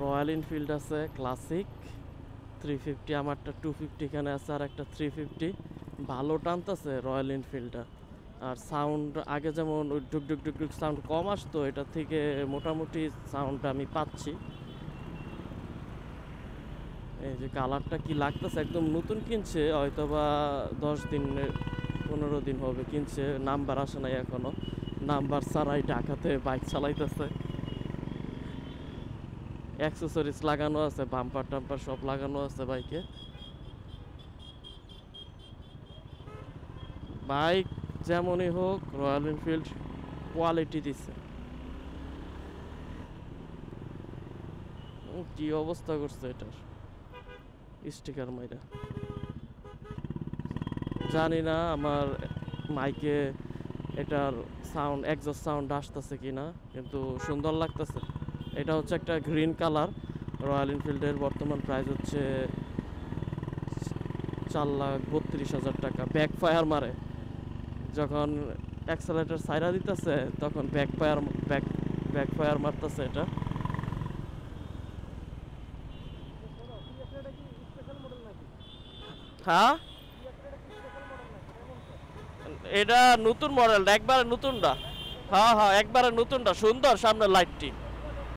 Royal Enfield আছে classic 350, আমারটা 250 এখানে আছে, আর একটা 350 ভালো টানতেছে রয়্যাল এনফিল্ডটা। আর সাউন্ড আগে যেমন ওই ডুক ডুক ডুক ডুক সাউন্ড কম আসতো, এটা থেকে মোটামুটি সাউন্ডটা আমি পাচ্ছি। এই যে কালারটা কি লাগতেছে, একদম নতুন কিনছে, হয়তোবা 10 দিন 15 দিন হবে কিনছে, নাম্বার আসে নাই এখনো, নাম্বার ছাড়াই ঢাকাতে বাইক চালাইতেছে। অ্যাক্সেসরিজ লাগানো আছে, বাম্পার টাম্পার সব লাগানো আছে বাইকে। বাইক যেমনই হোক রয়্যাল এনফিল্ড কোয়ালিটি দিছে। কি অবস্থা করছে এটার, স্টিকার মাইরা। জানি না আমার মাইকে এটার সাউন্ড এক্সস্ট সাউন্ড আসতেছে কিনা, কিন্তু সুন্দর লাগতেছে। এটা হচ্ছে একটা গ্রিন কালার, রয়্যাল এনফিল্ডের বর্তমান প্রাইস হচ্ছে 4,32,000 টাকা। ব্যাক ফায়ার মারে যখন অ্যাক্সেলেটর সাইরা দিতেছে, তখন ব্যাক ফায়ার মারতেছে এটা। হ্যাঁ, এটা নতুন মডেল, একবারে নতুনটা। হ্যাঁ হ্যাঁ, একবারে নতুনটা, সুন্দর সামনে লাইটটি।